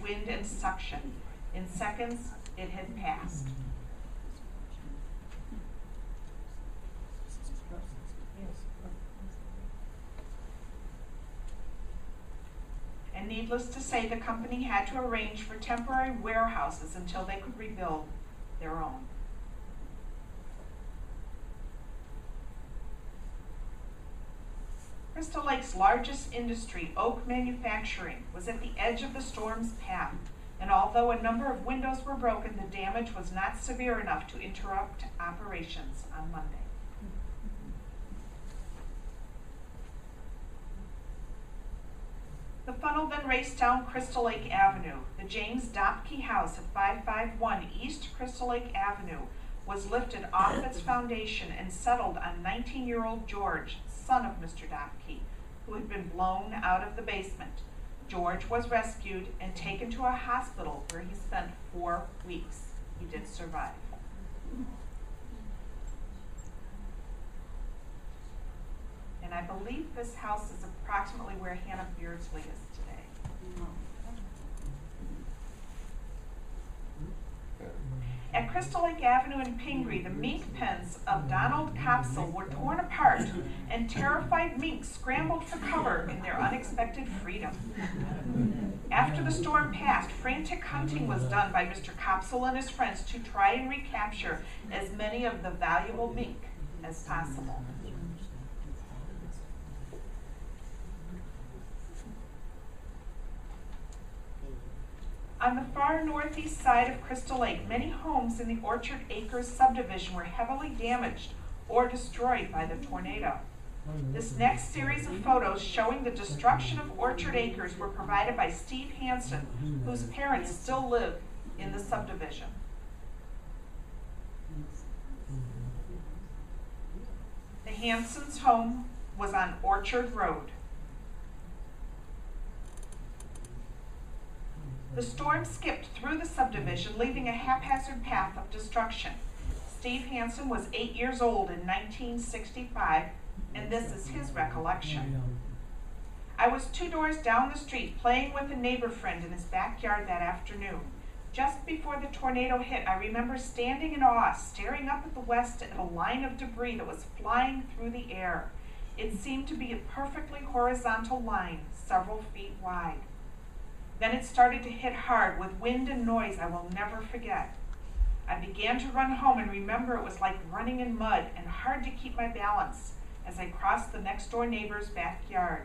wind and suction. In seconds, it had passed. And needless to say, the company had to arrange for temporary warehouses until they could rebuild their own. Crystal Lake's largest industry, oak manufacturing, was at the edge of the storm's path, and although a number of windows were broken, the damage was not severe enough to interrupt operations on Monday. The funnel then raced down Crystal Lake Avenue. The James Dopke house at 551 East Crystal Lake Avenue was lifted off its foundation and settled on 19-year-old George, son of Mr. Dopke, who had been blown out of the basement. George was rescued and taken to a hospital where he spent 4 weeks. He did survive. And I believe this house is approximately where Hannah Beardsley is today. At Crystal Lake Avenue in Pingree, the mink pens of Donald Kopsel were torn apart, and terrified minks scrambled for cover in their unexpected freedom. After the storm passed, frantic hunting was done by Mr. Kopsel and his friends to try and recapture as many of the valuable mink as possible. On the far northeast side of Crystal Lake, many homes in the Orchard Acres subdivision were heavily damaged or destroyed by the tornado. This next series of photos showing the destruction of Orchard Acres were provided by Steve Hansen, whose parents still live in the subdivision. The Hansens' home was on Orchard Road. The storm skipped through the subdivision, leaving a haphazard path of destruction. Steve Hansen was 8 years old in 1965, and this is his recollection. I was 2 doors down the street playing with a neighbor friend in his backyard that afternoon. Just before the tornado hit, I remember standing in awe, staring up at the west at a line of debris that was flying through the air. It seemed to be a perfectly horizontal line, several feet wide. Then it started to hit hard with wind and noise I will never forget. I began to run home and remember it was like running in mud and hard to keep my balance as I crossed the next door neighbor's backyard.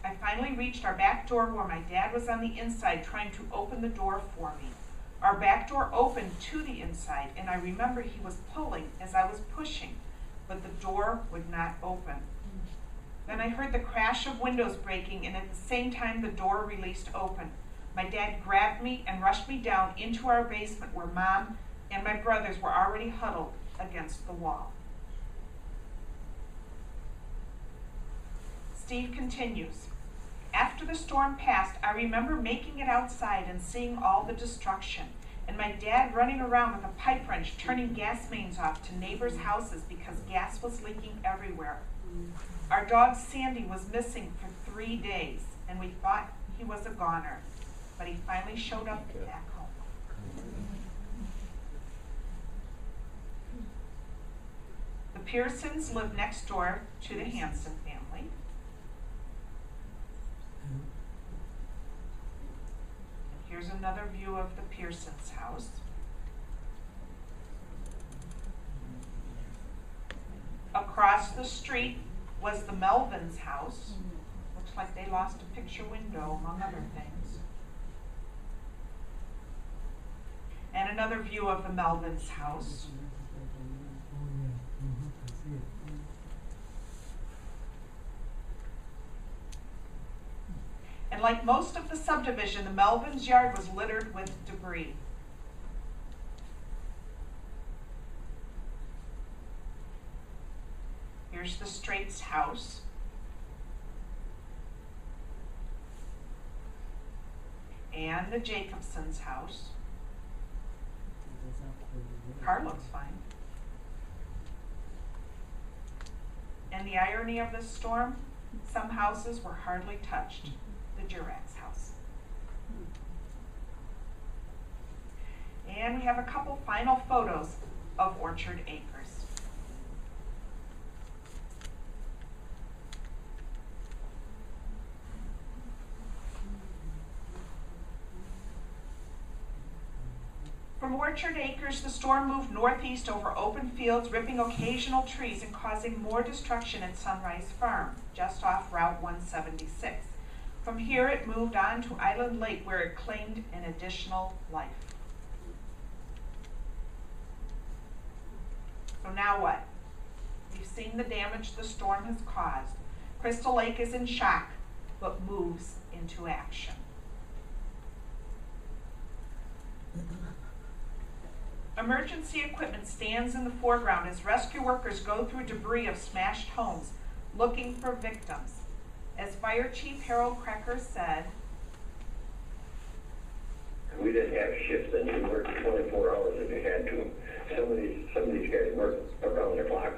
I finally reached our back door where my dad was on the inside trying to open the door for me. Our back door opened to the inside, and I remember he was pulling as I was pushing, but the door would not open. Then I heard the crash of windows breaking, and at the same time the door released open. My dad grabbed me and rushed me down into our basement where Mom and my brothers were already huddled against the wall. Steve continues, after the storm passed, I remember making it outside and seeing all the destruction, and my dad running around with a pipe wrench turning gas mains off to neighbors' houses because gas was leaking everywhere. Our dog Sandy was missing for 3 days, and we thought he was a goner, but he finally showed up back home. The Pearsons lived next door to the Hansen family. And here's another view of the Pearsons' house. Across the street was the Melvins' house. Looks like they lost a picture window, among other things. And another view of the Melvins' house. And like most of the subdivision, the Melvins' yard was littered with debris. Here's the Straits' house. And the Jacobsons' house. Car looks fine. And the irony of this storm, some houses were hardly touched. The Jurax house. And we have a couple final photos of Orchard Acres. From Orchard Acres, the storm moved northeast over open fields, ripping occasional trees and causing more destruction at Sunrise Farm, just off Route 176. From here, it moved on to Island Lake, where it claimed an additional life. So now what? We've seen the damage the storm has caused. Crystal Lake is in shock, but moves into action. Emergency equipment stands in the foreground as rescue workers go through debris of smashed homes, looking for victims. As Fire Chief Harold Krecker said, we didn't have shifts, and you worked 24 hours if you had to. Some of these guys worked around the clock,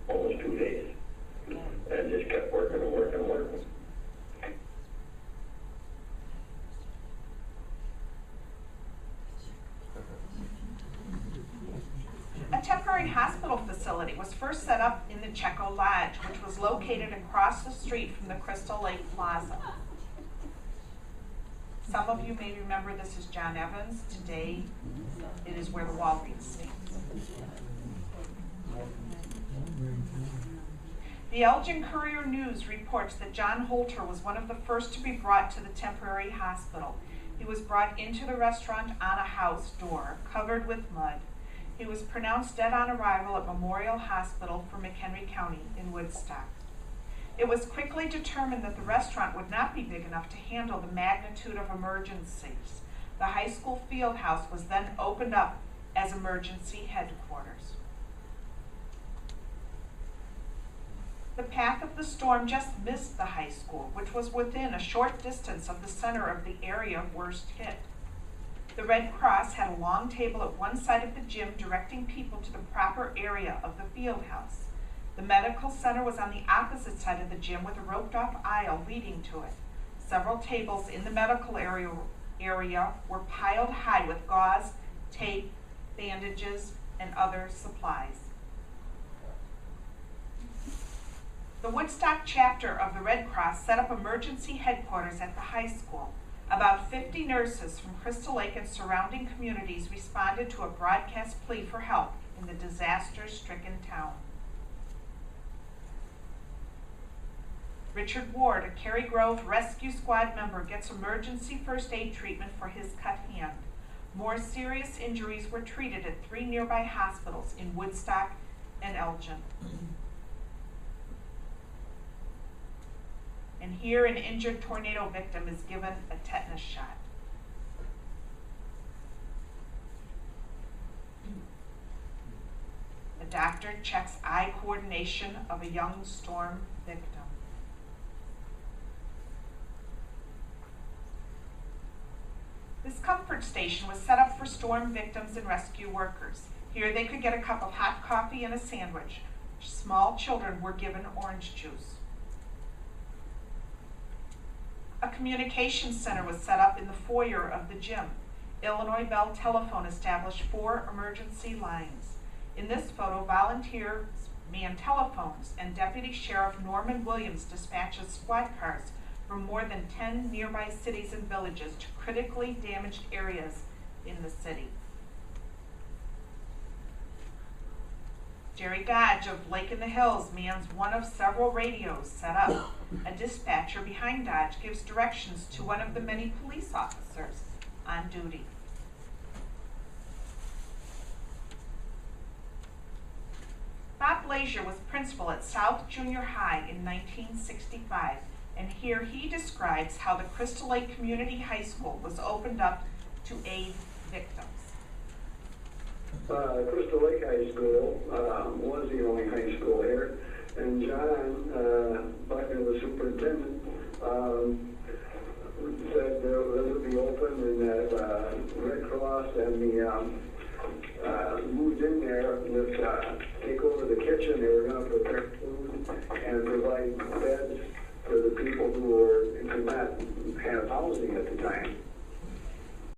almost 2 days, and just kept working and working and working. a temporary hospital facility was first set up in the Checo Lodge, which was located across the street from the Crystal Lake Plaza. Some of you may remember this is John Evans. Today, it is where the Walgreens stands. The Elgin Courier-News reports that John Holter was one of the first to be brought to the temporary hospital. He was brought into the restaurant on a house door, covered with mud. He was pronounced dead on arrival at Memorial Hospital for McHenry County in Woodstock. It was quickly determined that the restaurant would not be big enough to handle the magnitude of emergencies. The high school field house was then opened up as emergency headquarters. The path of the storm just missed the high school, which was within a short distance of the center of the area worst hit. The Red Cross had a long table at one side of the gym directing people to the proper area of the field house. The medical center was on the opposite side of the gym with a roped-off aisle leading to it. Several tables in the medical area were piled high with gauze, tape, bandages, and other supplies. The Woodstock chapter of the Red Cross set up emergency headquarters at the high school. About 50 nurses from Crystal Lake and surrounding communities responded to a broadcast plea for help in the disaster-stricken town. Richard Ward, a Cary Grove Rescue Squad member, gets emergency first aid treatment for his cut hand. More serious injuries were treated at 3 nearby hospitals in Woodstock and Elgin. And here an injured tornado victim is given a tetanus shot. The doctor checks eye coordination of a young storm victim. This comfort station was set up for storm victims and rescue workers. Here they could get a cup of hot coffee and a sandwich. Small children were given orange juice. A communications center was set up in the foyer of the gym. Illinois Bell Telephone established 4 emergency lines. In this photo, volunteers man telephones, and Deputy Sheriff Norman Williams dispatches squad cars from more than 10 nearby cities and villages to critically damaged areas in the city. Jerry Dodge of Lake in the Hills mans one of several radios set up. A dispatcher behind Dodge gives directions to one of the many police officers on duty. Bob Blazier was principal at South Junior High in 1965, and here he describes how the Crystal Lake Community High School was opened up to aid victims. Crystal Lake High School was the only high school here, and John Buckner, the superintendent, said this would be open, and that Red Cross and the moved in there with take over the kitchen. They were going to prepare food and provide beds for the people who did not have housing at the time.